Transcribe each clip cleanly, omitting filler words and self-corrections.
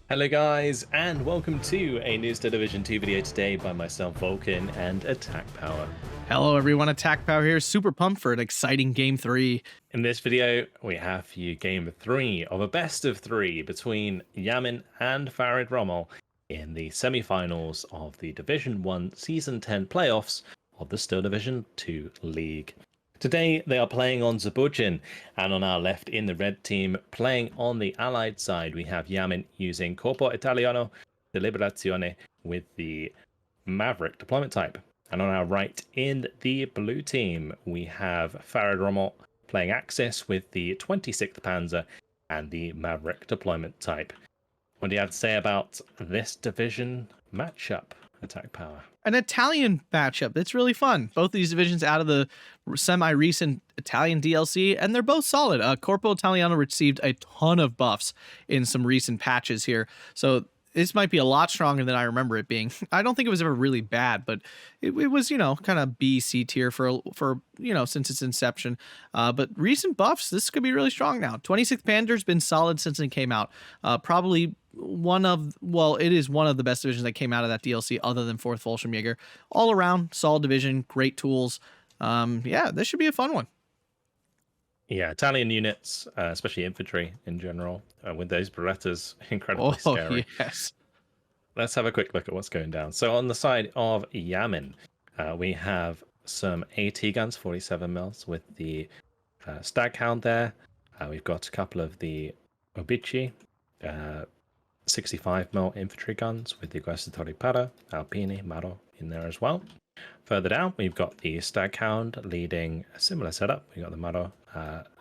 Hello guys, and welcome to a News to Division 2 video today by myself, Vulcan, and Attack Power. Hello everyone, Attack Power here. Super pumped for an exciting Game 3. In this video, we have for you Game 3 of a best of 3 between Yamin and Farid Rommel in the semi-finals of the Division 1 Season 10 playoffs of the Steel Division 2 League. Today, they are playing on Zbucyn, and on our left in the red team, playing on the allied side, we have Yamin using Corpo Italiano de Liberazione with the Maverick deployment type. And on our right in the blue team, we have Farid Rommel playing Axis with the 26th Panzer and the Maverick deployment type. What do you have to say about this division matchup, Attack Power? An Italian matchup. It's really fun. Both of these divisions out of the semi-recent Italian DLC, and they're both solid. Corpo Italiano received a ton of buffs in some recent patches here, so this might be a lot stronger than I remember it being. I don't think it was ever really bad, but it was, kind of B, C tier for since its inception. But recent buffs, this could be really strong now. 26th Panzer's been solid since it came out. Probably it is one of the best divisions that came out of that DLC other than 4th Fallschirmjäger. All around, solid division, great tools. This should be a fun one. Yeah, Italian units, especially infantry in general, with those Berettas, incredibly scary. Yes. Let's have a quick look at what's going down. So on the side of Yamin, we have some AT guns, 47 mils, with the Staghound there. We've got a couple of the Obici, 65 mil infantry guns with the Guercitori Para, Alpini, Maro in there as well. Further down, we've got the Staghound leading a similar setup. We've got the Maro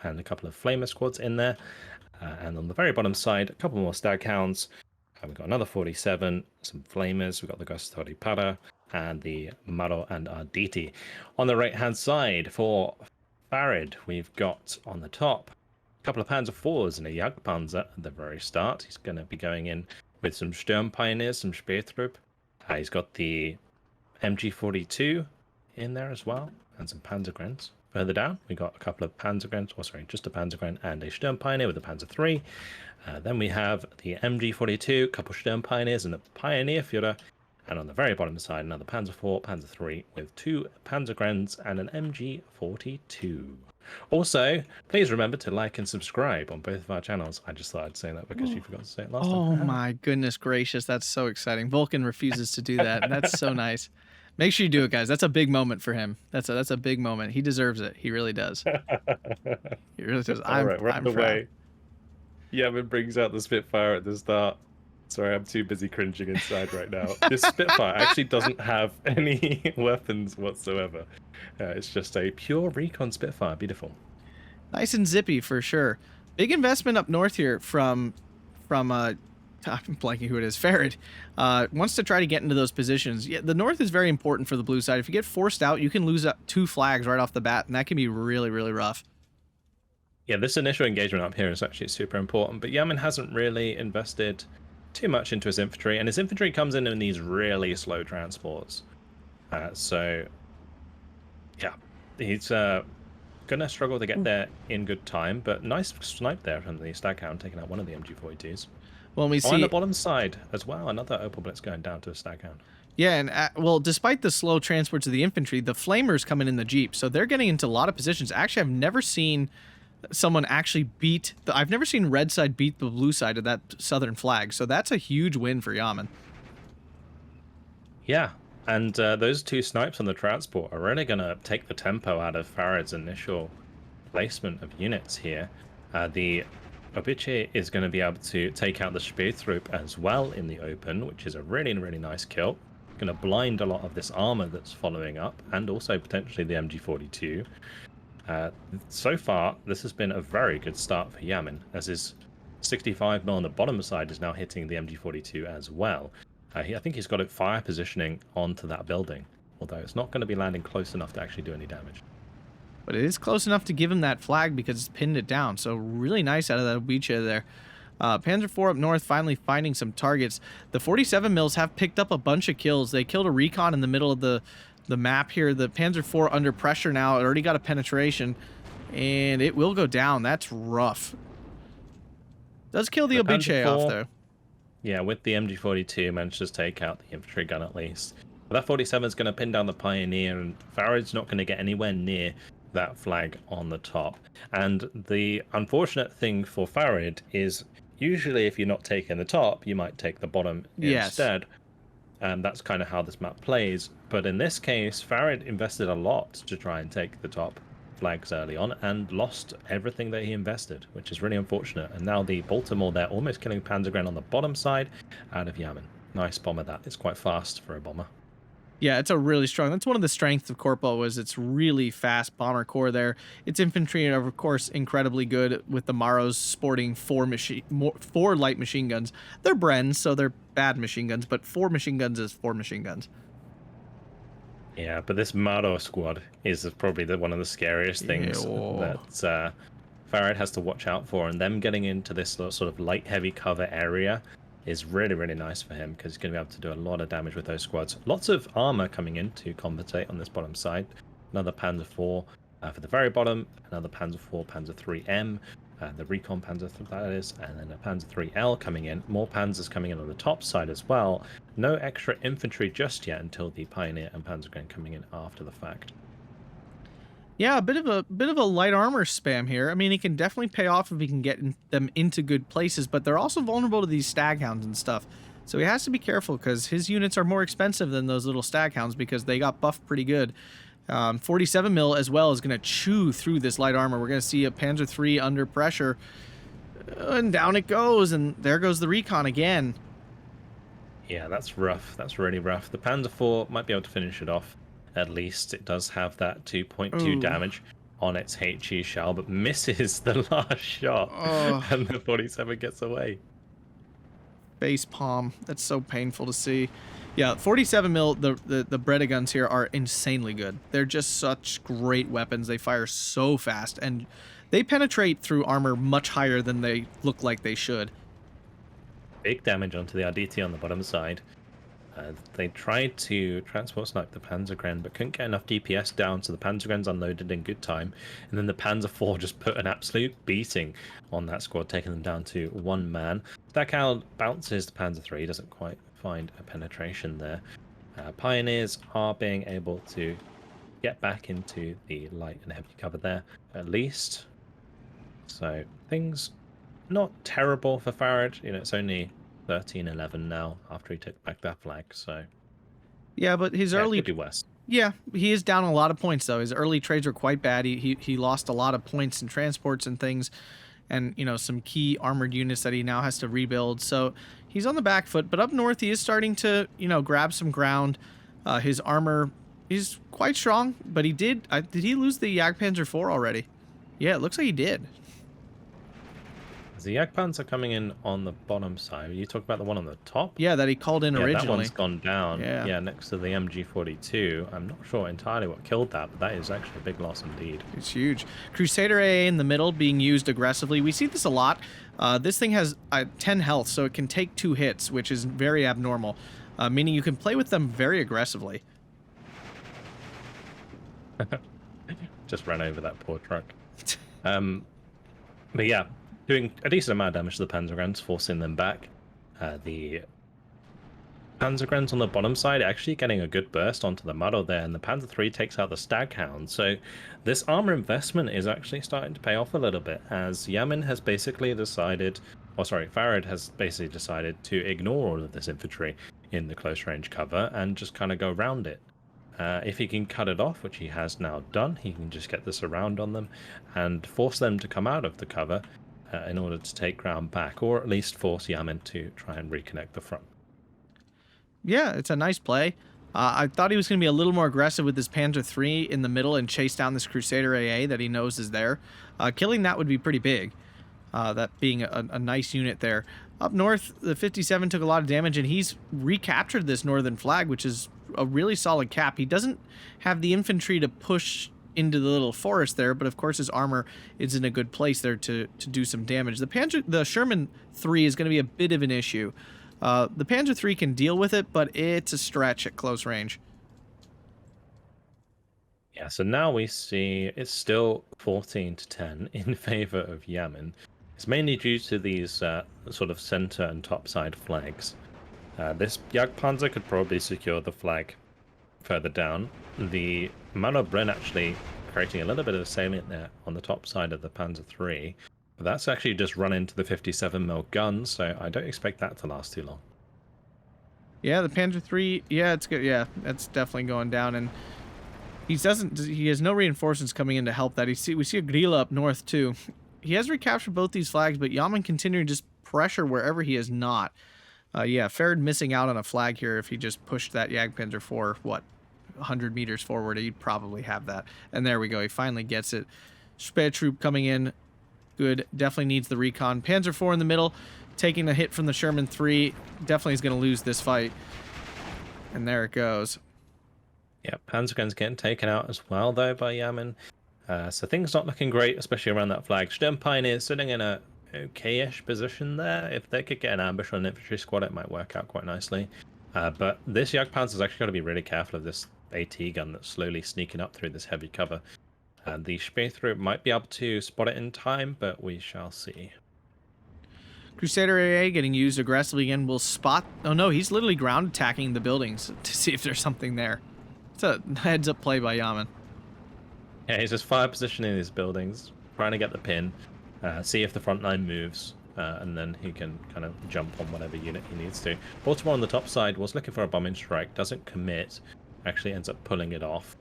and a couple of Flamer squads in there. And on the very bottom side, a couple more Staghounds. We've got another 47, some Flamers. We've got the Guercitori Para and the Maro and Arditi. On the right-hand side, for Farid, we've got on the top a couple of Panzer IVs and a Jagdpanzer at the very start. He's going to be going in with some Sturmpioneers, some Spähtrupp. He's got the MG42 in there as well, and some Panzergrens. Further down, we got a couple of Panzergrens, just a Panzergren and a Sturmpioneer with a Panzer III. Then we have the MG42, a couple of Sturmpioneers and a Pioneer Führer. And on the very bottom side, another Panzer IV, Panzer III with 2 Panzergrens and an MG42. Also, please remember to like and subscribe on both of our channels. I just thought I'd say that because you forgot to say it last time. Oh my goodness gracious, that's so exciting. Vulcan refuses to do that. That's so nice. Make sure you do it, guys. That's a big moment for him. That's a big moment. He deserves it. He really does. He really does. All right, we're on the way. Yamin brings out the Spitfire at the start. Sorry, I'm too busy cringing inside right now. This Spitfire actually doesn't have any weapons whatsoever. It's just a pure recon Spitfire. Beautiful. Nice and zippy for sure. Big investment up north here from I'm blanking who it is. Farid wants to try to get into those positions. Yeah, the north is very important for the blue side. If you get forced out, you can lose 2 flags right off the bat, and that can be really, really rough. Yeah, this initial engagement up here is actually super important, but Yamin hasn't really invested too much into his infantry, and his infantry comes in these really slow transports. So, yeah, he's gonna struggle to get there in good time, but nice snipe there from the Staghound, taking out one of the MG42s. Well, we see on the bottom side as well, another Opal Blitz going down to a Staghound. Yeah, and despite the slow transports of the infantry, the Flamers coming in the Jeep, so they're getting into a lot of positions. Actually, I've never seen someone actually I've never seen red side beat the blue side of that southern flag, so that's a huge win for Yamin. Yeah, and those 2 snipes on the transport are really going to take the tempo out of Farid's initial placement of units here. The Obici is going to be able to take out the Spähtrupp as well in the open, which is a really, really nice kill. Going to blind a lot of this armor that's following up, and also potentially the MG42. So far, this has been a very good start for Yamin, as his 65mm on the bottom side is now hitting the MG42 as well. I think he's got it fire positioning onto that building, although it's not going to be landing close enough to actually do any damage. But it is close enough to give him that flag because it's pinned it down. So really nice out of that Obici there. Panzer IV up north finally finding some targets. The 47 mils have picked up a bunch of kills. They killed a recon in the middle of the map here. The Panzer IV under pressure now. It already got a penetration, and it will go down. That's rough. Does kill the Obici off, though. Yeah, with the MG42, managed to take out the infantry gun at least. But that 47 is going to pin down the Pioneer, and Farid's not going to get anywhere near that flag on the top. And the unfortunate thing for Farid is usually if you're not taking the top, you might take the bottom instead. And that's kind of how this map plays. But in this case, Farid invested a lot to try and take the top flags early on and lost everything that he invested, which is really unfortunate. And now the Baltimore there almost killing Panzergren on the bottom side out of Yamin. Nice bomber that. It's quite fast for a bomber. Yeah, it's a really strong. That's one of the strengths of Corpo was its really fast bomber core there. Its infantry are of course incredibly good with the Maros sporting four light machine guns. They're Brens, so they're bad machine guns, but 4 machine guns is 4 machine guns. Yeah, but this Maro squad is probably one of the scariest things that Farid has to watch out for, and them getting into this sort of light heavy cover area is really, really nice for him because he's going to be able to do a lot of damage with those squads. Lots of armor coming in to compensate on this bottom side. Another Panzer IV for the very bottom, another Panzer IV, Panzer IIIM, the Recon Panzer that is, and then a Panzer IIIL coming in. More Panzers coming in on the top side as well. No extra infantry just yet until the Pioneer and Panzergren coming in after the fact. Yeah, a bit of a light armor spam here. I mean, he can definitely pay off if he can get them into good places, but they're also vulnerable to these staghounds and stuff. So he has to be careful because his units are more expensive than those little staghounds because they got buffed pretty good. 47 mil as well is going to chew through this light armor. We're going to see a Panzer III under pressure, and down it goes, and there goes the Recon again. Yeah, that's rough. That's really rough. The Panzer IV might be able to finish it off. At least it does have that 2.2 damage on its HE shell, but misses the last shot, and the 47 gets away. Face palm. That's so painful to see. Yeah, 47 mil. The Breda guns here are insanely good. They're just such great weapons. They fire so fast, and they penetrate through armor much higher than they look like they should. Big damage onto the RDT on the bottom side. They tried to transport snipe the Panzergren, but couldn't get enough DPS down, so the Panzergren's unloaded in good time. And then the Panzer IV just put an absolute beating on that squad, taking them down to 1 man. That cow bounces the Panzer III, doesn't quite find a penetration there. Pioneers are being able to get back into the light and heavy cover there, at least. So things not terrible for Farid. You know, it's only 13-11 now after he took back that flag, so yeah, but his early could be worse. Yeah, he is down a lot of points though. His early trades were quite bad. He lost a lot of points in transports and things, and you know, some key armored units that he now has to rebuild. So he's on the back foot, but up north he is starting to, you know, grab some ground. His armor is quite strong, but he did he lose the Jagdpanzer IV already? Yeah, it looks like he did. The Jagdpanzer are coming in on the bottom side. You talk about the one on the top? Yeah, that he called in originally. That one's gone down. Yeah, next to the MG42. I'm not sure entirely what killed that, but that is actually a big loss indeed. It's huge. Crusader AA in the middle being used aggressively. We see this a lot. This thing has 10 health, so it can take 2 hits, which is very abnormal, meaning you can play with them very aggressively. Just ran over that poor truck. But yeah, doing a decent amount of damage to the Panzergrens, forcing them back. The Panzergrens on the bottom side actually getting a good burst onto the muddle there, and the Panzer III takes out the Staghound. So this armor investment is actually starting to pay off a little bit, as Yamin has basically decided, Farid has basically decided to ignore all of this infantry in the close range cover and just kind of go around it. If he can cut it off, which he has now done, he can just get this around on them and force them to come out of the cover in order to take ground back, or at least force Yamin to try and reconnect the front. Yeah, it's a nice play. I thought he was going to be a little more aggressive with his Panzer III in the middle and chase down this Crusader AA that he knows is there. Killing that would be pretty big, that being a nice unit there. Up north, the 57 took a lot of damage, and he's recaptured this northern flag, which is a really solid cap. He doesn't have the infantry to push into the little forest there, but of course his armor is in a good place there to do some damage. The Sherman 3 is going to be a bit of an issue. The Panzer III can deal with it, but it's a stretch at close range. Yeah, so now we see it's still 14-10 in favor of Yamin. It's mainly due to these sort of center and top side flags. This Jagdpanzer could probably secure the flag further down. The Mano Bren actually creating a little bit of a salient there on the top side of the Panzer III. But that's actually just run into the 57mm gun, so I don't expect that to last too long. Yeah, the Panzer III, yeah, it's good. Yeah, that's definitely going down, and he has no reinforcements coming in to help that. We see a Grilla up north too. He has recaptured both these flags, but Yamin continuing to just pressure wherever he is not. Yeah, Farid missing out on a flag here. If he just pushed that Jagdpanzer for, what, 100 meters forward, he'd probably have that. And there we go. He finally gets it. Spähtroop coming in. Good. Definitely needs the recon. Panzer IV in the middle, taking a hit from the Sherman III. Definitely is going to lose this fight. And there it goes. Yeah, Panzergun's getting taken out as well, though, by Yamin. So things not looking great, especially around that flag. Sturm Pioneer sitting in a okay-ish position there. If they could get an ambush on an infantry squad, it might work out quite nicely. But this Jagdpanzer's actually got to be really careful of this AT gun that's slowly sneaking up through this heavy cover. The Spähtroop might be able to spot it in time, but we shall see. Crusader AA getting used aggressively again. Will spot... Oh no, he's literally ground attacking the buildings to see if there's something there. It's a heads-up play by Yamin. Yeah, he's just fire positioning these buildings, trying to get the pin, see if the front line moves, and then he can kind of jump on whatever unit he needs to. Baltimore on the top side was looking for a bombing strike, doesn't commit, actually ends up pulling it off.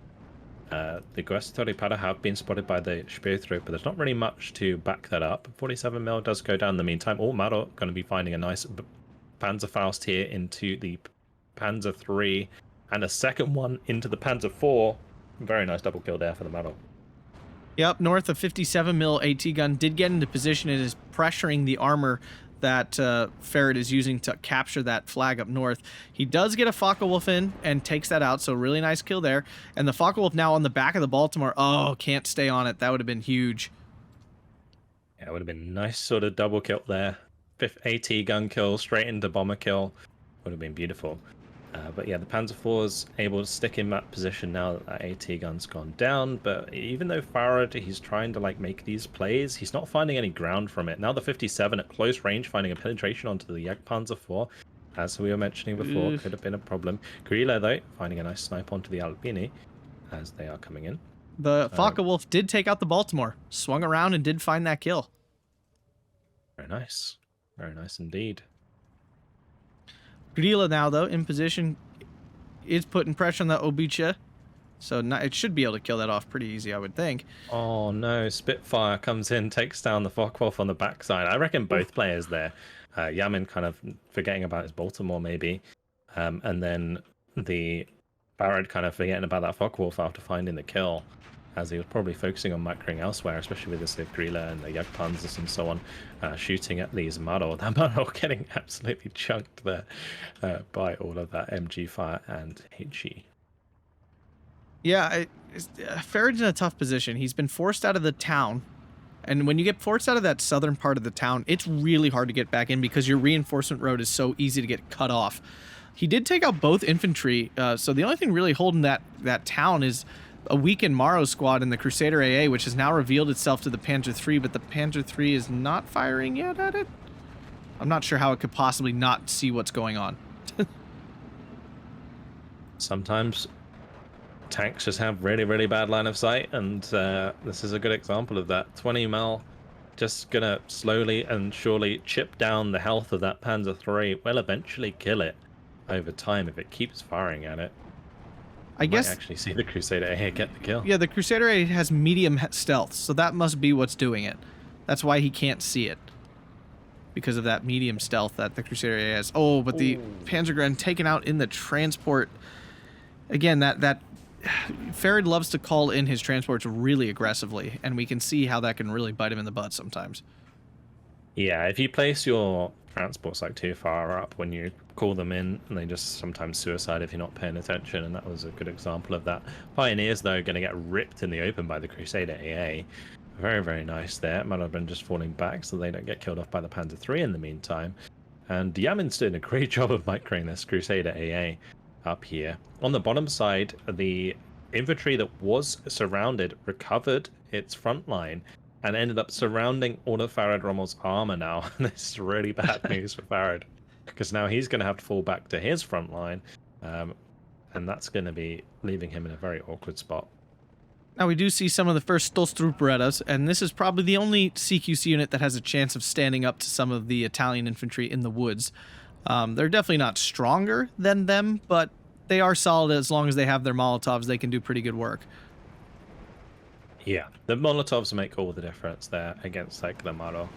The Guercitori Para have been spotted by the Spähtroop, but there's not really much to back that up. 47mm does go down in the meantime. Maro going to be finding a nice Panzerfaust here into the Panzer III, and a second one into the Panzer IV. Very nice double kill there for the Maro. Yep, north of 57mm AT gun did get into position and is pressuring the armor that Farid is using to capture that flag up north. He does get a Focke-Wulf in and takes that out, so really nice kill there. And the Focke-Wulf now on the back of the Baltimore. Oh, can't stay on it. That would have been huge. Yeah, it would have been a nice sort of double kill there. Fifth AT gun kill straight into bomber kill. Would have been beautiful. But yeah, the Panzer IV is able to stick in that position now that AT gun's gone down. But even though Farid, he's trying to like make these plays, he's not finding any ground from it. Now the 57 at close range, finding a penetration onto the Jagdpanzer IV, as we were mentioning before, could have been a problem. Grilla, though, finding a nice snipe onto the Alpini as they are coming in. The Focke-Wulf did take out the Baltimore, swung around and did find that kill. Very nice. Very nice indeed. Grilla now, though, in position, is putting pressure on the Obicha. So it should be able to kill that off pretty easy, I would think. Oh no, Spitfire comes in, takes down the Focke-Wulf on the backside. I reckon both players there. Yamin kind of forgetting about his Baltimore maybe. And then the Farid kind of forgetting about that Focke-Wulf after finding the kill, as he was probably focusing on macroing elsewhere, especially with the Grilla and the Jagdpanzers and so on, shooting at these Maro. That Maro getting absolutely chunked there by all of that MG fire and HE. Yeah, Farid's in a tough position. He's been forced out of the town. And when you get forced out of that southern part of the town, it's really hard to get back in because your reinforcement road is so easy to get cut off. He did take out both infantry, so the only thing really holding that town is a weakened Maro squad in the Crusader AA, which has now revealed itself to the Panzer III, but the Panzer III is not firing yet at it. I'm not sure how it could possibly not see what's going on. Sometimes tanks just have really, really bad line of sight, and this is a good example of that. 20mm just gonna slowly and surely chip down the health of that Panzer III. Will eventually kill it over time if it keeps firing at it. I guess might actually see the Crusader AA get the kill. Yeah, the Crusader AA has medium stealth, so that must be what's doing it. That's why he can't see it, because of that medium stealth that the Crusader AA has. Oh, but the Panzergren taken out in the transport. Again, that Farid loves to call in his transports really aggressively, and we can see how that can really bite him in the butt sometimes. Yeah, if you place your transports like too far up when you call them in, and they just sometimes suicide if you're not paying attention, and that was a good example of that. Pioneers, though, going to get ripped in the open by the Crusader AA. Very, very nice there. Manobren just falling back so they don't get killed off by the Panzer III in the meantime. And Yamin's doing a great job of microing this Crusader AA up here. On the bottom side, the infantry that was surrounded recovered its front line, and ended up surrounding all of Farid Rommel's armor now. This is really bad news for Farid, because now he's going to have to fall back to his front line, and that's going to be leaving him in a very awkward spot. Now we do see some of the first Stolstrup Berettas, and this is probably the only CQC unit that has a chance of standing up to some of the Italian infantry in the woods. They're definitely not stronger than them, but they are solid. As long as they have their Molotovs, they can do pretty good work. Yeah, the Molotovs make all the difference there against like the Maro,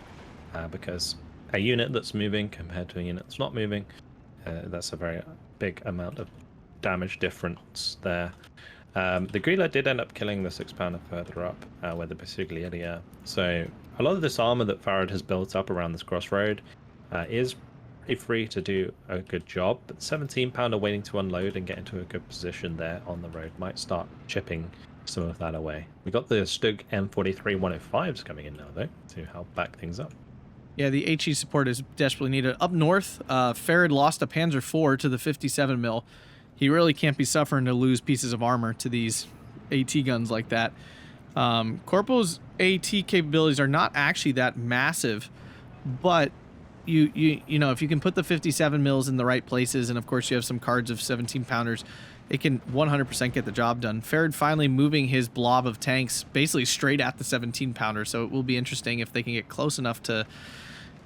because a unit that's moving compared to a unit that's not moving, that's a very big amount of damage difference there. The Grilla did end up killing the 6-pounder further up, where the Basiglieri. So a lot of this armor that Farid has built up around this crossroad is pretty free to do a good job, but 17-pounder waiting to unload and get into a good position there on the road might start chipping some of that away. We got the Stug M43 105s coming in now, though, to help back things up. Yeah, the HE support is desperately needed. Up north, Farid lost a Panzer IV to the 57 mil. He really can't be suffering to lose pieces of armor to these AT guns like that. Corpo's AT capabilities are not actually that massive, but you know, if you can put the 57 mils in the right places, and of course you have some cards of 17-pounders, it can 100% get the job done. Farid finally moving his blob of tanks basically straight at the 17-pounder, so it will be interesting if they can get close enough to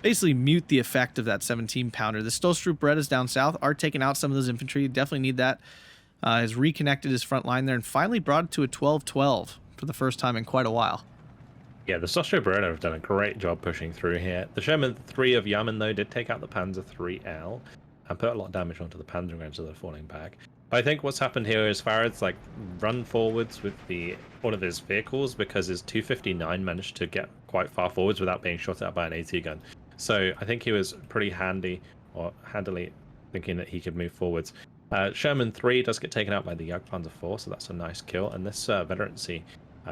basically mute the effect of that 17-pounder. The Stolstrup Berettas down south are taking out some of those infantry. Definitely need that. Has reconnected his front line there and finally brought it to a 12-12 for the first time in quite a while. Yeah, the Stolstrup Beretta have done a great job pushing through here. The Sherman 3 of Yamin, though, did take out the Panzer 3L and put a lot of damage onto the Panzer range that are falling back. But I think what's happened here is Farid's like run forwards with all of his vehicles, because his 259 managed to get quite far forwards without being shot at by an AT gun. So I think he was pretty handily thinking that he could move forwards. Sherman 3 does get taken out by the Jagdpanzer 4, so that's a nice kill. And this veterancy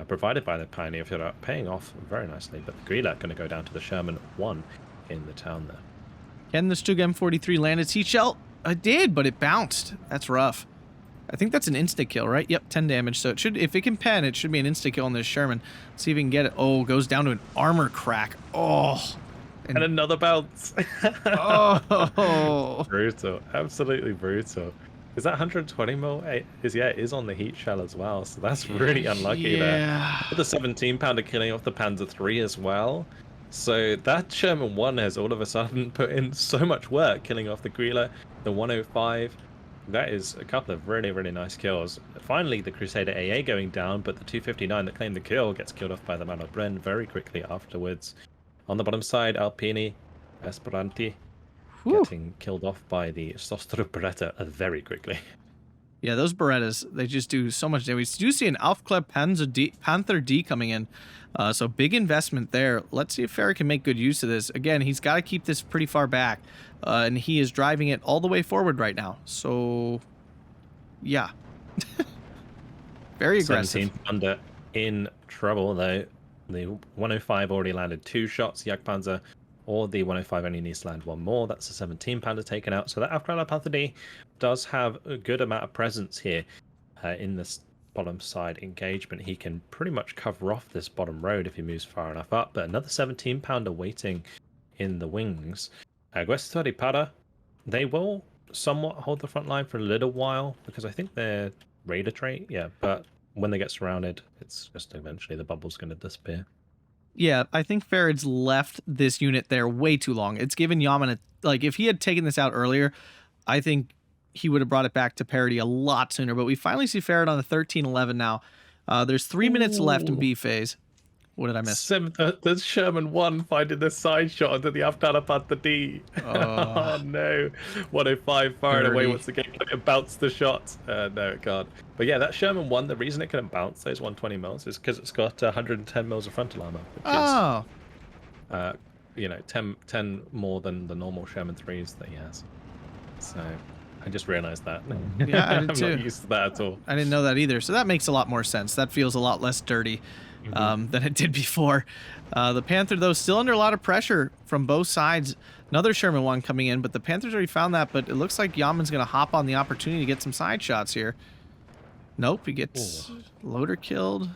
provided by the Pioneer Field paying off very nicely. But the Grilla going to go down to the Sherman 1 in the town there. Can the Stug M43 land its heat shell? It did, but it bounced. That's rough. I think that's an insta kill, right? Yep, 10 damage. So it should, if it can pen, it should be an insta kill on this Sherman. Let's see if we can get it. Oh, goes down to an armor crack. Oh. And another bounce. Oh. Brutal. Absolutely brutal. Is that 120 mil? It is on the heat shell as well. So that's really unlucky there. With the 17-pounder killing off the Panzer 3 as well. So that Sherman 1 has all of a sudden put in so much work killing off the Grilla, the 105. That is a couple of really, really nice kills. Finally, the Crusader AA going down, but the 259 that claimed the kill gets killed off by the Man of Bren very quickly afterwards. On the bottom side, Alpini, Esperanti, getting killed off by the Stolstrup Beretta very quickly. Yeah, those Berettas, they just do so much damage. We do see an Aufkleb Panther D coming in. So big investment there. Let's see if Farid can make good use of this. Again, he's got to keep this pretty far back. And he is driving it all the way forward right now. So, yeah. Very aggressive. 17 under in trouble, though. The 105 already landed 2 shots. Jagdpanzer or the 105 only needs to land 1 more. That's a 17-pounder taken out. So that Aufkleb Panther D does have a good amount of presence here in this bottom side engagement. He can pretty much cover off this bottom road if he moves far enough up. But another 17-pounder waiting in the wings. Guestatori Para, they will somewhat hold the front line for a little while because I think they're raider trait. Yeah, but when they get surrounded, it's just eventually the bubble's going to disappear. Yeah, I think Farid's left this unit there way too long. It's given Yamin like, if he had taken this out earlier, I think he would have brought it back to parity a lot sooner. But we finally see Farid on the 13-11 now. There's 3 minutes left in B phase. What did I miss? There's Sherman 1 finding the side shot into the Aufkleb Panther D. Oh no. 105 firing away once again. It bounced the shot. No, it can't. But yeah, that Sherman 1, the reason it couldn't bounce those 120 mils is because it's got 110 mils of frontal armor. Which is, 10 more than the normal Sherman 3s that he has. So I just realized that. Yeah, I did too. I'm not used to that at all. I didn't know that either. So that makes a lot more sense. That feels a lot less dirty than it did before. The Panther, though, still under a lot of pressure from both sides. Another Sherman 1 coming in, but the Panthers already found that. But it looks like Yamin's going to hop on the opportunity to get some side shots here. Nope, he gets loader killed.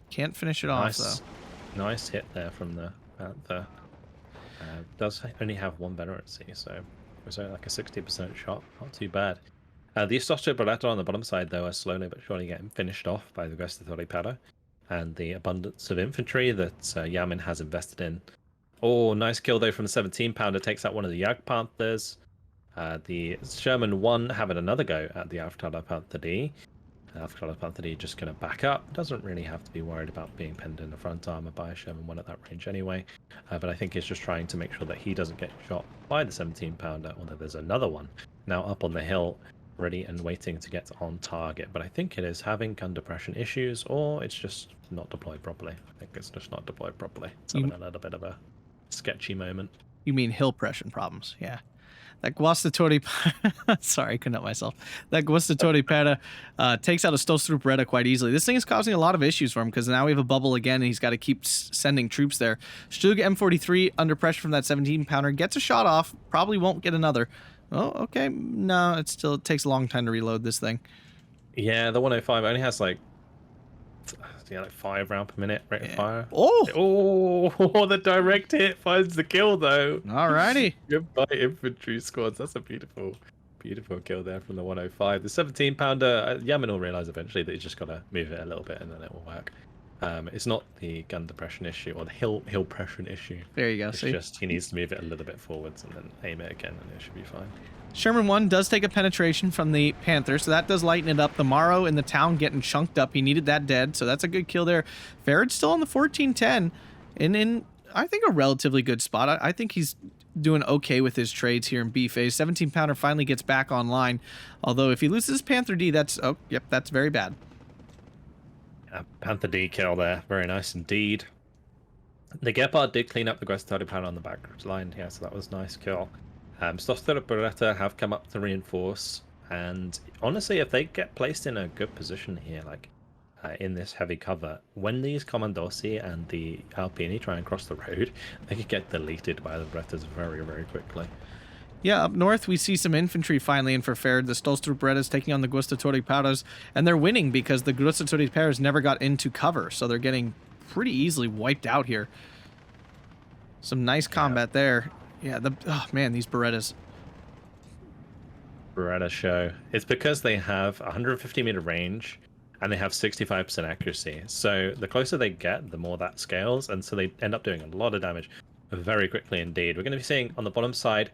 Can't finish it off, though. Nice hit there from the Panther. Does only have one veterancy, so it was only like a 60% shot. Not too bad. The Socio Beretta on the bottom side, though, are slowly but surely getting finished off by the Guestatori Para and the abundance of infantry that Yamin has invested in. Oh, nice kill, though, from the 17-pounder. Takes out one of the Jagdpanthers. The Sherman 1 having another go at the Aufklärer Panther D. Aufklärer Panther D just going to back up. Doesn't really have to be worried about being pinned in the front armor by a Sherman 1 at that range anyway. But I think he's just trying to make sure that he doesn't get shot by the 17-pounder, although there's another one now up on the hill, ready and waiting to get on target. But I think it is having gun depression issues, or it's just not deployed properly. I think it's just not deployed properly. It's having a little bit of a sketchy moment. You mean hill pressure problems? Yeah. That Guastatori, sorry, couldn't help myself. That Guastatori Para takes out a Stolstrup Beretta quite easily. This thing is causing a lot of issues for him because now we have a bubble again and he's got to keep sending troops there. Stug M43 under pressure from that 17-pounder gets a shot off, probably won't get another. Oh, okay. No, it takes a long time to reload this thing. Yeah, the 105 only has like 5 rounds per minute rate of fire. Oh, The direct hit finds the kill, though. Alrighty. Goodbye, infantry squads. That's a beautiful kill there from the 105. The 17-pounder, Yamin will realize eventually that he's just got to move it a little bit and then it will work. It's not the gun depression issue or the hill pressure issue. There you go. It's just he needs to move it a little bit forwards and then aim it again and it should be fine. Sherman 1 does take a penetration from the Panther, so that does lighten it up. The Morrow in the town getting chunked up. He needed that dead, so that's a good kill there. Farid still on the 1410 and in, I think, a relatively good spot. I think he's doing okay with his trades here in B phase. 17-pounder finally gets back online, although if he loses Panther D, that's very bad. Panther D kill there. Very nice indeed. The Gepard did clean up the Guestatori Para on the back line. Yeah, so that was a nice kill. Stolstrup Beretta have come up to reinforce. And honestly, if they get placed in a good position here, like in this heavy cover, when these Commandosi and the Alpini try and cross the road, they could get deleted by the Berettas very, very quickly. Yeah, up north, we see some infantry finally in for Farid. The Stolstrup Berettas taking on the Gustatori Paras, and they're winning because the Gustatori Paras never got into cover, so they're getting pretty easily wiped out here. Some nice combat there. Yeah, oh man, these Berettas. Beretta show. It's because they have 150-meter range and they have 65% accuracy. So the closer they get, the more that scales, and so they end up doing a lot of damage very quickly indeed. We're going to be seeing on the bottom side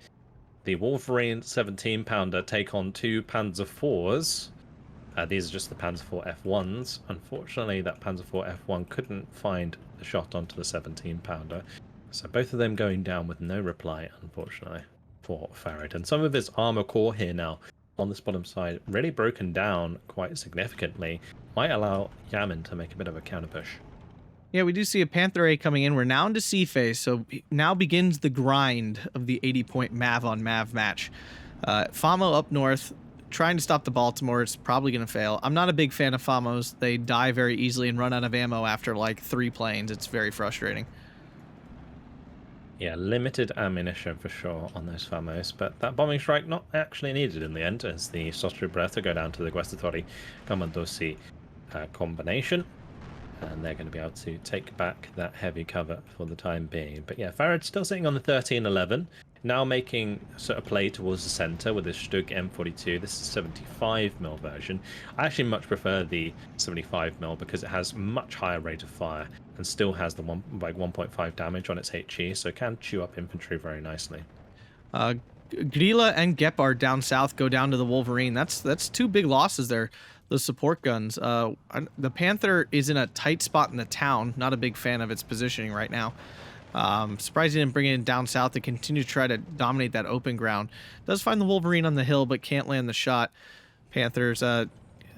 the Wolverine 17-pounder take on 2 Panzer IVs. These are just the Panzer IV F1s. Unfortunately, that Panzer IV F1 couldn't find the shot onto the 17-pounder. So both of them going down with no reply, unfortunately, for Farid. And some of his armor core here now on this bottom side really broken down quite significantly. Might allow Yamin to make a bit of a counter push. Yeah, we do see a Panther A coming in. We're now into C phase, so now begins the grind of the 80-point Mav on Mav match. Famo up north, trying to stop the Baltimore. It's probably going to fail. I'm not a big fan of Famos. They die very easily and run out of ammo after like 3 planes. It's very frustrating. Yeah, limited ammunition for sure on those Famos, but that bombing strike not actually needed in the end as the Stolstrup Beretta go down to the Guestatori Commandosi combination, and they're going to be able to take back that heavy cover for the time being. But yeah, Farid's still sitting on the 1311, now making sort of play towards the center with his Stug M42. This is 75mm version. I actually much prefer the 75mm because it has much higher rate of fire and still has the 1.5 damage on its HE, so it can chew up infantry very nicely. Grilla and Gepard down south go down to the Wolverine. That's 2 big losses there. The support guns. The Panther is in a tight spot in the town. Not a big fan of its positioning right now. Surprised he didn't bring it down south to continue to try to dominate that open ground. Does find the Wolverine on the hill, but can't land the shot. Panthers.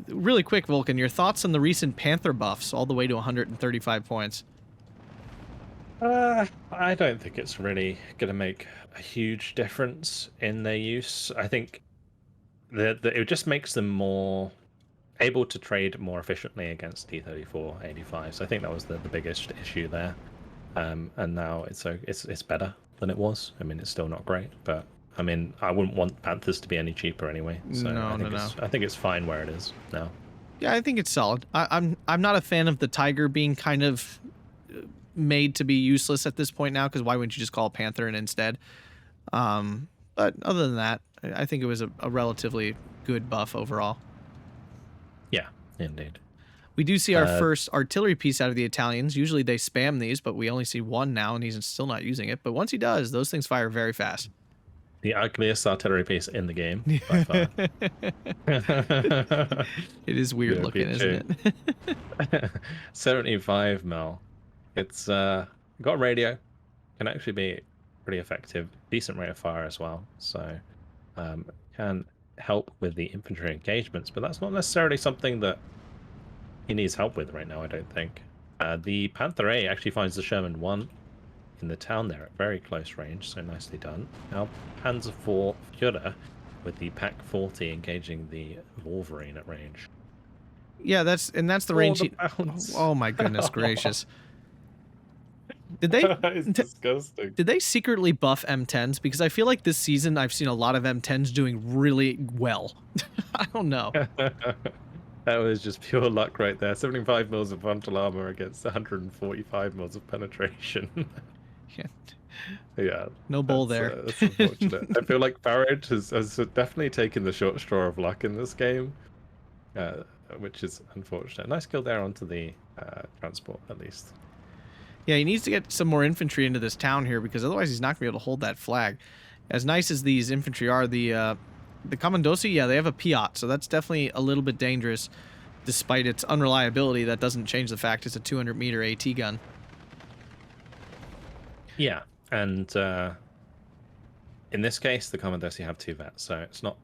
Really quick, Vulcan, your thoughts on the recent Panther buffs all the way to 135 points? I don't think it's really going to make a huge difference in their use. I think that it just makes them more able to trade more efficiently against T-34 85s. I think that was the biggest issue there. And now it's better than it was. I mean, it's still not great, but I mean, I wouldn't want Panthers to be any cheaper anyway. So I think it's fine where it is now. Yeah, I think it's solid. I'm not a fan of the Tiger being kind of made to be useless at this point now, because why wouldn't you just call Panther in instead? But other than that, I think it was a relatively good buff overall. Yeah, indeed. We do see our first artillery piece out of the Italians. Usually they spam these, but we only see one now, and he's still not using it. But once he does, those things fire very fast. The ugliest artillery piece in the game, by far. It is weird looking, isn't it? 75 mil. It's got a radio. Can actually be pretty effective. Decent rate of fire as well. So can help with the infantry engagements, but that's not necessarily something that he needs help with right now, I don't think. The Panther A actually finds the Sherman 1 in the town there at very close range, so nicely done. Now Panzer IV Führer with the Pak 40 engaging the Wolverine at range. Yeah, that's the range. Oh my goodness gracious! Did they? It's disgusting. Did they secretly buff M10s? Because I feel like this season I've seen a lot of M10s doing really well. I don't know. That was just pure luck right there. 75 mils of frontal armor against 145 mils of penetration. Yeah. No bull there. That's unfortunate. I feel like Farid has definitely taken the short straw of luck in this game, which is unfortunate. Nice kill there onto the transport, at least. Yeah, he needs to get some more infantry into this town here, because otherwise he's not going to be able to hold that flag. As nice as these infantry are, the Commandosi, yeah, they have a Piat, so that's definitely a little bit dangerous. Despite its unreliability, that doesn't change the fact it's a 200-meter AT gun. Yeah, and in this case, the Commandosi have 2 vets, so it's not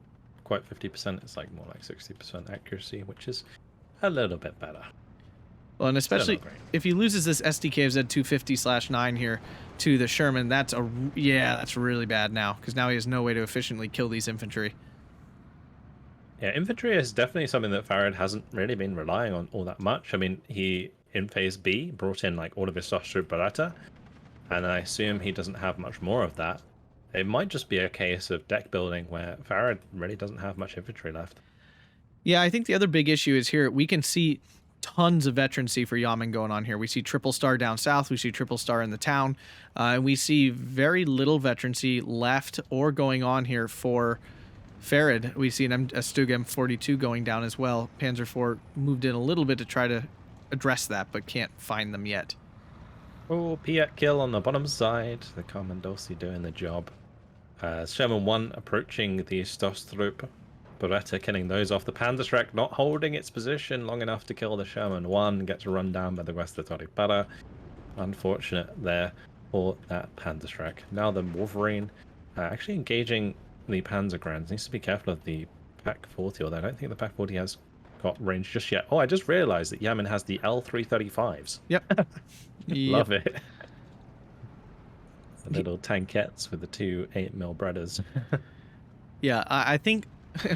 quite 50%, it's like more like 60% accuracy, which is a little bit better. Well, and especially if he loses this SDKZ 250/9 here to the Sherman, that's really bad now, because now he has no way to efficiently kill these infantry. Yeah, infantry is definitely something that Farid hasn't really been relying on all that much. I mean, he, in Phase B, brought in like all of his Sostru Beretta, and I assume he doesn't have much more of that. It might just be a case of deck building where Farid really doesn't have much infantry left. Yeah, I think the other big issue is here, we can see tons of veterancy for Yamin going on here. We see triple star down south, we see triple star in the town, and we see very little veterancy left or going on here for Farid. We see a Stug M42 going down as well. Panzer IV moved in a little bit to try to address that, but can't find them yet. Oh, Piat kill on the bottom side. The Commandosi doing the job. Sherman 1 approaching the Stostrup. Beretta killing those off. The Panzerschreck not holding its position long enough to kill the Sherman 1. Gets run down by the Guastatori Para. Unfortunate there for that Panzerschreck. Now the Wolverine actually engaging the Panzergrands. Needs to be careful of the Pak 40, although I don't think the Pak 40 has got range just yet. Oh, I just realized that Yamin has the L335s. Yep. Love it. The little tankettes with the 2 8mm Bredders. Yeah, I think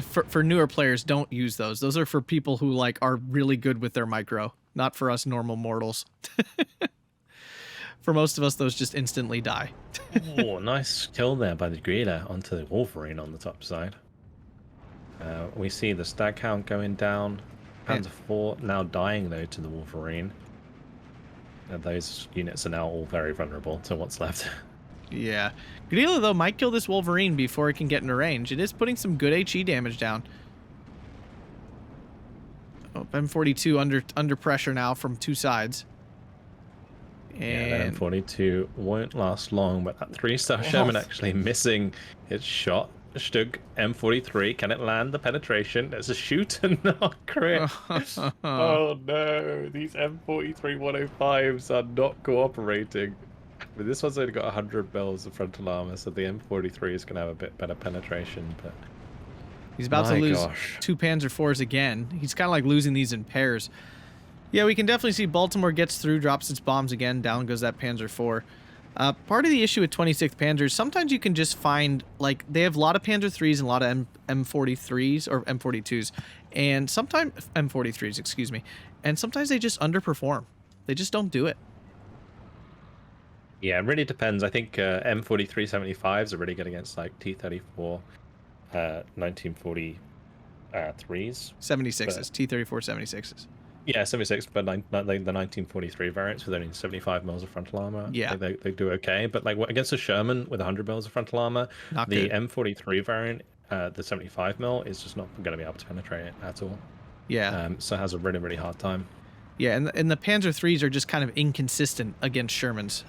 for newer players, don't use those. Those are for people who like are really good with their micro, not for us normal mortals. For most of us, those just instantly die. Oh, nice kill there by the Guerrilla onto the Wolverine on the top side. We see the Staghound going down. Panzer IV now dying, though, to the Wolverine. Those units are now all very vulnerable to what's left. Yeah. Guerrilla, though, might kill this Wolverine before it can get into range. It is putting some good HE damage down. Oh, M42 under pressure now from 2 sides. And yeah, that M42 won't last long, but that 3-star Sherman actually missing its shot. Stug M43, can it land the penetration? There's a shoot and not crit. Oh no, these M43 105s are not cooperating. But this one's only got 100 mils of frontal armor, so the M43 is going to have a bit better penetration. But he's about to lose 2 Panzer IVs again. He's kind of like losing these in pairs. Yeah, we can definitely see Baltimore gets through, drops its bombs again, down goes that Panzer IV. Part of the issue with 26th Panzers, sometimes you can just find, like, they have a lot of Panzer IIIs and a lot of M43s, or M42s, and sometimes, M43s, excuse me, and sometimes they just underperform. They just don't do it. Yeah, it really depends. I think M43 75s are really good against, like, T-34, 1943s. 76s, T-34 76s. Yeah, 76, but like the 1943 variants with only 75 mils of frontal armor, Yeah, they do okay. But like against a Sherman with 100 mils of frontal armor, not the good. M43 variant, the 75 mil, is just not going to be able to penetrate it at all. Yeah. So it has a really, really hard time. Yeah, and the Panzer threes are just kind of inconsistent against Shermans.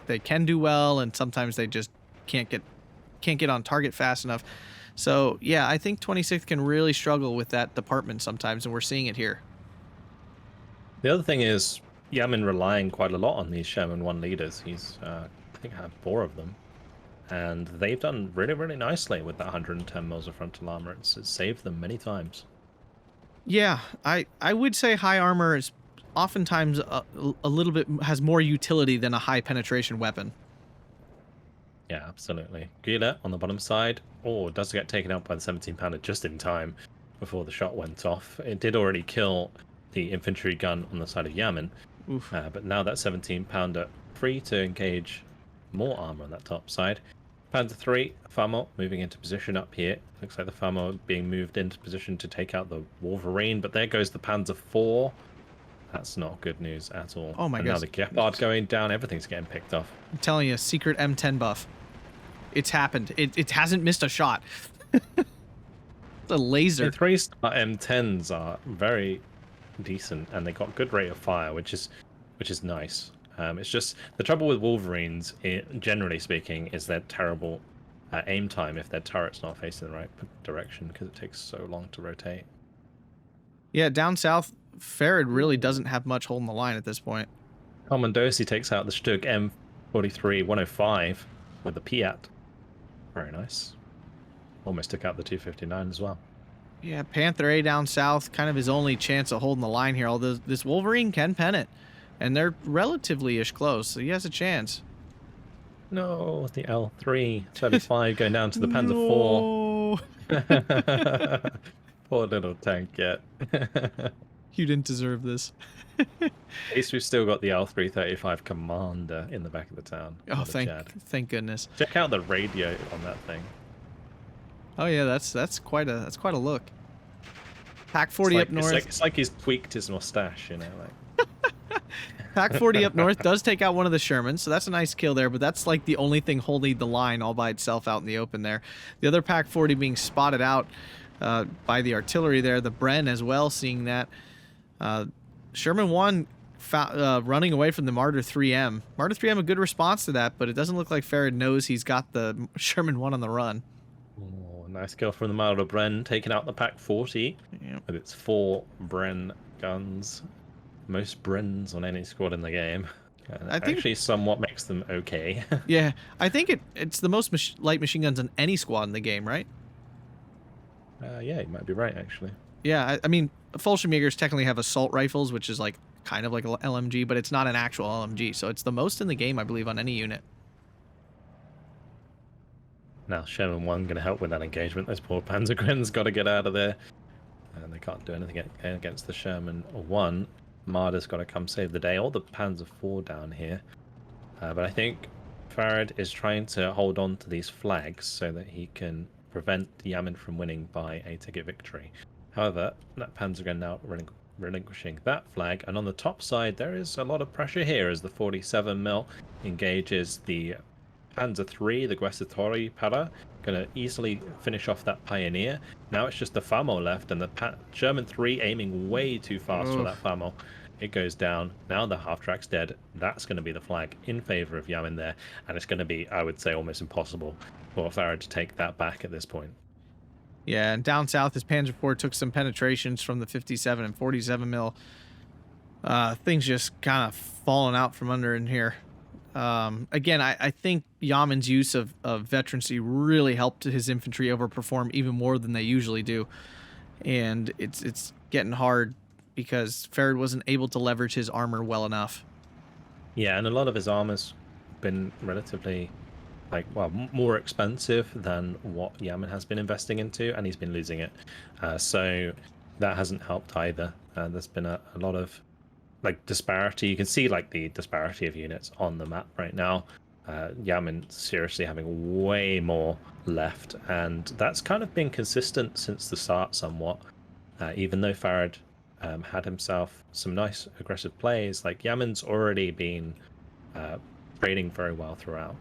They can do well, and sometimes they just can't get on target fast enough. So yeah, I think 26th can really struggle with that department sometimes, and we're seeing it here. The other thing is Yamin relying quite a lot on these Sherman 1 leaders. He's, I think, had 4 of them. And they've done really, really nicely with that 110 mils of frontal armor. It's saved them many times. Yeah, I would say high armor is oftentimes a little bit has more utility than a high penetration weapon. Yeah, absolutely. Gila on the bottom side. Oh, does get taken out by the 17-pounder just in time before the shot went off. It did already kill the infantry gun on the side of Yamin. But now that 17-pounder free to engage more armor on that top side. Panzer 3, Famo moving into position up here. Looks like the Famo being moved into position to take out the Wolverine, but there goes the Panzer 4. That's not good news at all. Oh my god. And now the Gepard going down, everything's getting picked off. I'm telling you, secret M10 buff. It's happened. It hasn't missed a shot. The laser. The 3-star M10s are very decent, and they got good rate of fire, which is nice. It's just the trouble with Wolverines, generally speaking, is their terrible aim time if their turret's not facing the right direction, because it takes so long to rotate. Yeah, down south, Farid really doesn't have much holding the line at this point. Commandosi takes out the Stug M43 105 with the Piat. Very nice. Almost took out the 259 as well. Yeah, Panther A down south, kind of his only chance of holding the line here, although this Wolverine can pen it. And they're relatively-ish close, so he has a chance. No, the L3 35 going down to the Panzer 4. Poor little tank yet. You didn't deserve this. At least we've still got the L335 Commander in the back of the town. Oh, thank goodness. Check out the radio on that thing. Oh yeah, that's quite a look. Pack 40 up north. It's like he's tweaked his mustache, you know, like. Pack 40 up north does take out one of the Shermans, so that's a nice kill there, but that's like the only thing holding the line all by itself out in the open there. The other Pack 40 being spotted out by the artillery there, the Bren as well, seeing that. Sherman 1 running away from the Martyr 3M. Martyr 3M a good response to that, but it doesn't look like Farid knows he's got the Sherman 1 on the run. Oh, nice kill from the Martyr Bren, taking out the Pack 40 with its 4 Bren guns. Most Brens on any squad in the game. I think actually somewhat makes them okay. Yeah, I think it's the most light machine guns on any squad in the game, right? Yeah, you might be right, actually. Yeah, I mean, Fallschirmjägers technically have assault rifles, which is like kind of like an LMG, but it's not an actual LMG, so it's the most in the game, I believe, on any unit. Now, Sherman 1 going to help with that engagement. Those poor Panzergrens got to get out of there. And they can't do anything against the Sherman 1. Marder's got to come save the day, or the Panzer 4 down here. But I think Farid is trying to hold on to these flags so that he can prevent Yamin from winning by a ticket victory. However, that Panzergren now relinquishing that flag, and on the top side there is a lot of pressure here as the 47mm engages the Panzer 3, the Guercitori Para, going to easily finish off that Pioneer. Now it's just the Famo left, and the German 3 aiming way too fast for that Famo. It goes down. Now the half-track's dead. That's going to be the flag in favor of Yamin there, and it's going to be, I would say, almost impossible for Farid to take that back at this point. Yeah, and down south, his Panzer IV took some penetrations from the 57 and 47mm. Things just kind of falling out from under in here. Again, I think Yamin's use of veterancy really helped his infantry overperform even more than they usually do. And it's getting hard because Farid wasn't able to leverage his armor well enough. Yeah, and a lot of his armor's been relatively, more expensive than what Yamin has been investing into, and he's been losing it. So that hasn't helped either. There's been a lot of disparity. You can see the disparity of units on the map right now. Yamin seriously having way more left, and that's kind of been consistent since the start somewhat. Even though Farid had himself some nice aggressive plays. Like Yamin's already been trading very well throughout.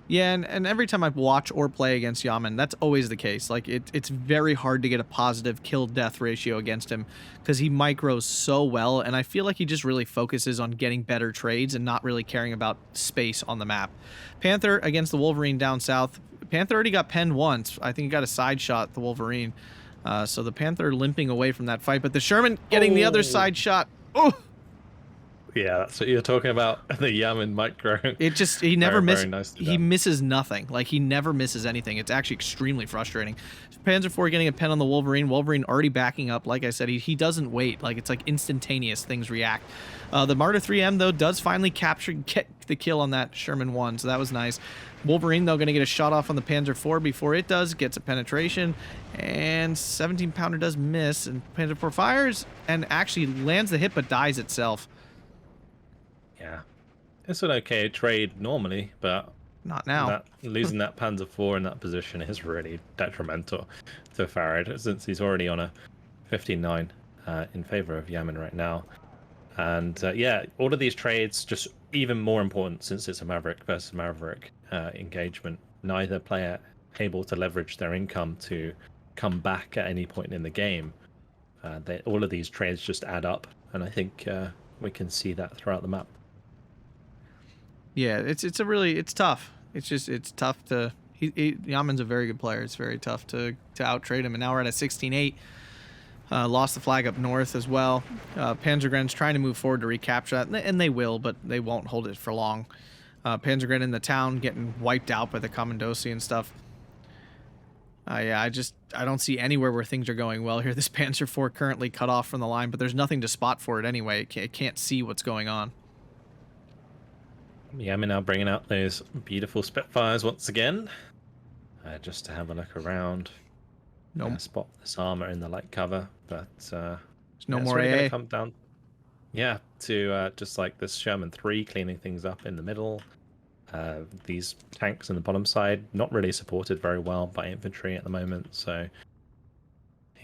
Yeah, and every time I watch or play against Yamin, that's always the case. Like, it's very hard to get a positive kill-death ratio against him because he micros so well, and I feel like he just really focuses on getting better trades and not really caring about space on the map. Panther against the Wolverine down south. Panther already got penned once. I think he got a side shot, the Wolverine. So the Panther limping away from that fight, but the Sherman getting the other side shot. Oh! Yeah, that's what you're talking about. The Yamin micro. It just, he never misses. Nice He misses nothing. Like, he never misses anything. It's actually extremely frustrating. Panzer IV getting a pen on the Wolverine. Wolverine already backing up. Like I said, he doesn't wait. Like, it's like instantaneous. Things react. The Martyr 3M, though, does finally get the kill on that Sherman 1, so that was nice. Wolverine, though, going to get a shot off on the Panzer IV before it does. Gets a penetration, and 17-pounder does miss, and Panzer IV fires and actually lands the hit but dies itself. Yeah, it's an okay trade normally, but not now. Losing that Panzer IV in that position is really detrimental to Farid, since he's already on a 15-9 in favor of Yamin right now. And yeah, all of these trades just even more important since it's a Maverick versus Maverick engagement. Neither player able to leverage their income to come back at any point in the game. All of these trades just add up, and I think we can see that throughout the map. Yeah, it's tough. It's tough to. Yamin's a very good player. It's very tough to out-trade him, and now we're at a 16-8. Lost the flag up north as well. Panzergren's trying to move forward to recapture that, and they will, but they won't hold it for long. Panzergren in the town getting wiped out by the Commandosi and stuff. Yeah, I don't see anywhere where things are going well here. This Panzer IV currently cut off from the line, but there's nothing to spot for it anyway. It can't see what's going on. Yamin now bringing out those beautiful Spitfires once again, just to have a look around. Nope. Spot this armor in the light cover, but there's no more really AA. gonna come down, yeah, to just like this Sherman 3 cleaning things up in the middle. These tanks on the bottom side not really supported very well by infantry at the moment, so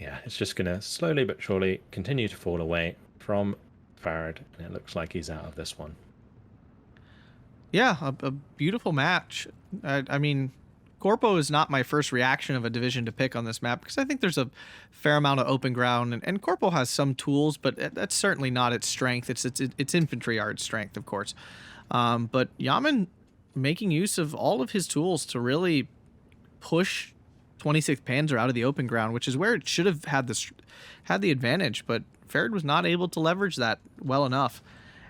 yeah, it's just gonna slowly but surely continue to fall away from Farid, and it looks like he's out of this one. Yeah, a beautiful match. I mean, Corpo is not my first reaction of a division to pick on this map because I think there's a fair amount of open ground, and Corpo has some tools, but that's certainly not its strength. It's infantry are its strength, of course. But Yamin making use of all of his tools to really push 26th Panzer out of the open ground, which is where it should have had the advantage, but Farid was not able to leverage that well enough.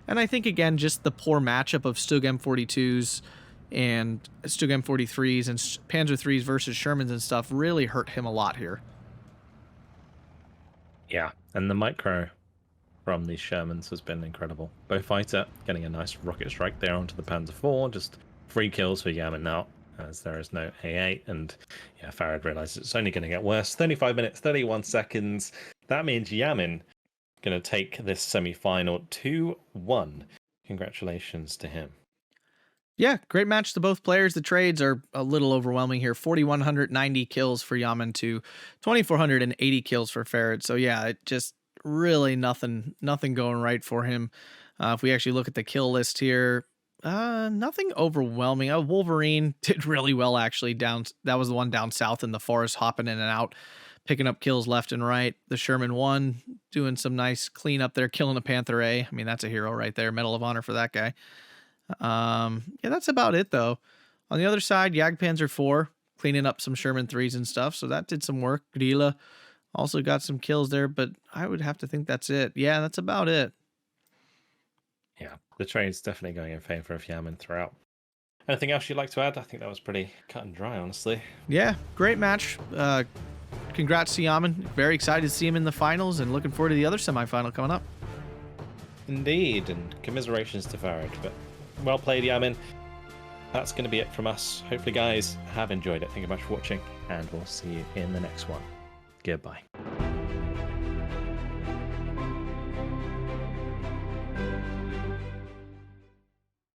And I think, again, just the poor matchup of Stug M42s and Stug M43s and Panzer IIIs versus Shermans and stuff really hurt him a lot here. Yeah, and the micro from these Shermans has been incredible. Beaufighter getting a nice rocket strike there onto the Panzer IV, just 3 kills for Yamin now, as there is no AA, and yeah, Farid realizes it's only going to get worse. 35 minutes, 31 seconds. That means Yamin going to take this semi-final 2-1. Congratulations to him. Yeah, great match to both players. The trades are a little overwhelming here. 4,190 kills for Yamin to 2,480 kills for Farid. So yeah, it just really nothing going right for him. If we actually look at the kill list here, nothing overwhelming. Wolverine did really well actually down. That was the one down south in the forest, hopping in and out, picking up kills left and right. The Sherman 1 doing some nice cleanup there, killing a Panther A. I mean, that's a hero right there. Medal of Honor for that guy. Yeah, that's about it though. On the other side, Jagdpanzer 4 cleaning up some Sherman 3s and stuff. So that did some work. Grilla also got some kills there, but I would have to think that's it. Yeah, that's about it. Yeah, the trade's definitely going in favor of Yamin throughout. Anything else you'd like to add? I think that was pretty cut and dry, honestly. Yeah, great match. Congrats to Yamin. Very excited to see him in the finals and looking forward to the other semifinal coming up. Indeed, and commiserations to Farid. But well played, Yamin. That's going to be it from us. Hopefully, guys have enjoyed it. Thank you very much for watching, and we'll see you in the next one. Goodbye.